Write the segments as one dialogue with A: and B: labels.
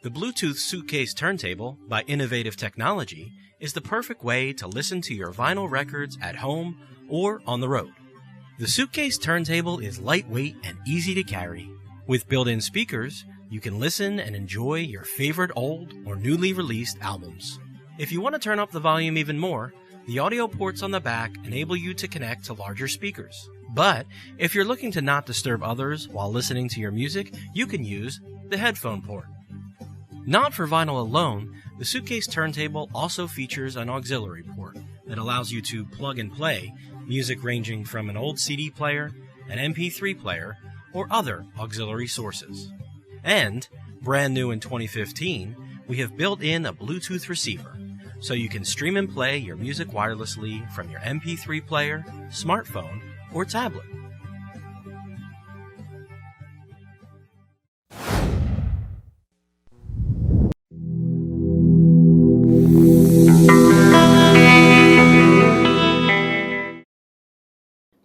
A: The Bluetooth Suitcase Turntable by Innovative Technology is the perfect way to listen to your vinyl records at home or on the road. The Suitcase Turntable is lightweight and easy to carry. With built-in speakers, you can listen and enjoy your favorite old or newly released albums. If you want to turn up the volume even more, the audio ports on the back enable you to connect to larger speakers. But if you're looking to not disturb others while listening to your music, you can use the headphone port. Not for vinyl alone, the Suitcase Turntable also features an auxiliary port that allows you to plug and play music ranging from an old CD player, an MP3 player, or other auxiliary sources. And, brand new in 2015, we have built in a Bluetooth receiver, so you can stream and play your music wirelessly from your MP3 player, smartphone, or tablet.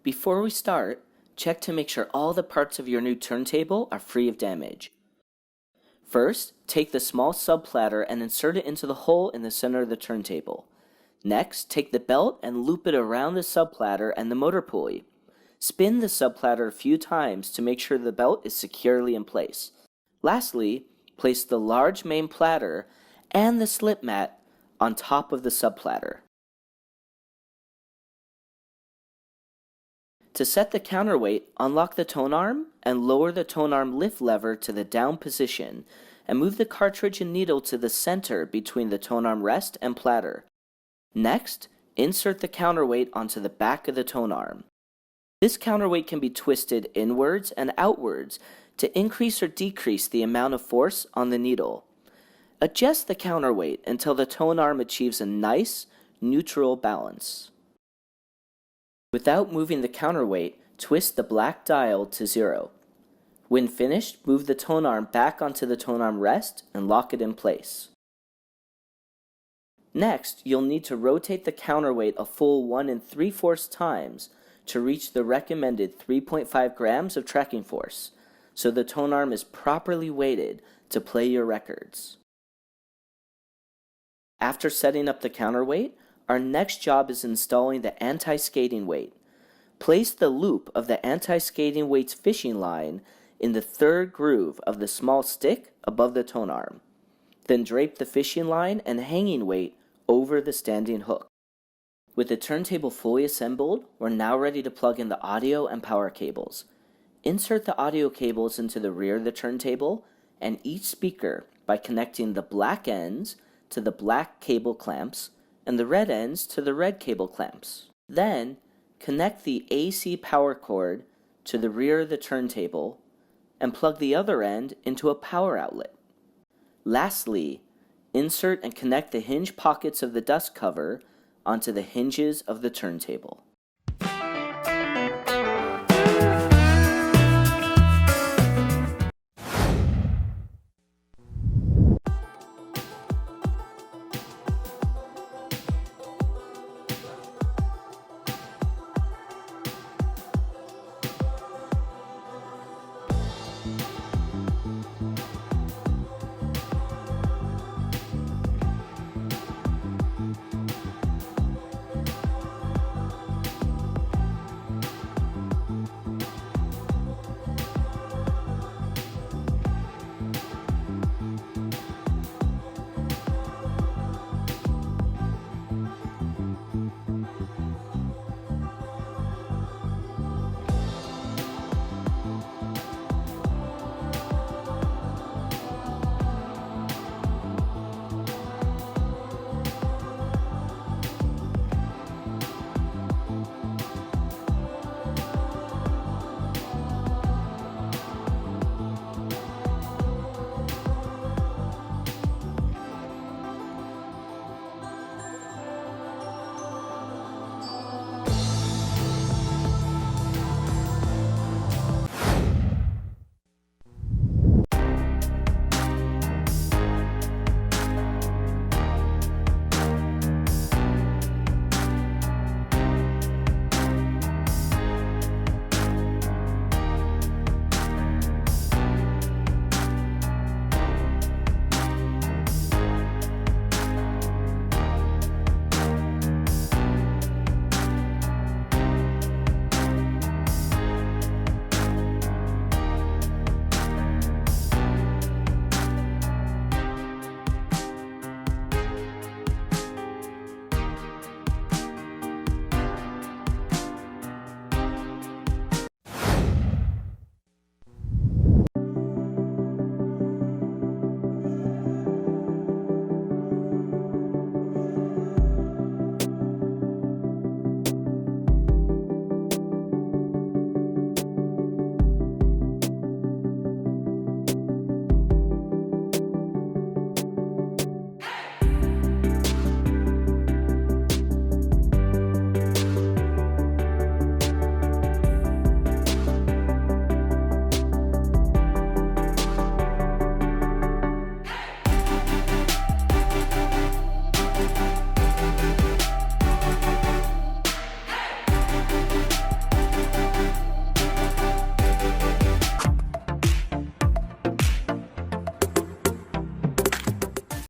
B: Before we start, check to make sure all the parts of your new turntable are free of damage. First, take the small subplatter and insert it into the hole in the center of the turntable. Next, take the belt and loop it around the subplatter and the motor pulley. Spin the subplatter a few times to make sure the belt is securely in place. Lastly, place the large main platter and the slip mat on top of the subplatter. To set the counterweight, unlock the tone arm and lower the tone arm lift lever to the down position and move the cartridge and needle to the center between the tone arm rest and platter. Next, insert the counterweight onto the back of the tone arm. This counterweight can be twisted inwards and outwards to increase or decrease the amount of force on the needle. Adjust the counterweight until the tone arm achieves a nice, neutral balance. Without moving the counterweight, twist the black dial to 0. When finished, move the tone arm back onto the tone arm rest and lock it in place. Next, you'll need to rotate the counterweight a full 1 3/4 times to reach the recommended 3.5 grams of tracking force, so the tone arm is properly weighted to play your records. After setting up the counterweight, our next job is installing the anti-skating weight. Place the loop of the anti-skating weight's fishing line in the third groove of the small stick above the tone arm. Then drape the fishing line and hanging weight over the standing hook. With the turntable fully assembled, we're now ready to plug in the audio and power cables. Insert the audio cables into the rear of the turntable and each speaker by connecting the black ends to the black cable clamps and the red ends to the red cable clamps. Then, connect the AC power cord to the rear of the turntable and plug the other end into a power outlet. Lastly, insert and connect the hinge pockets of the dust cover onto the hinges of the turntable.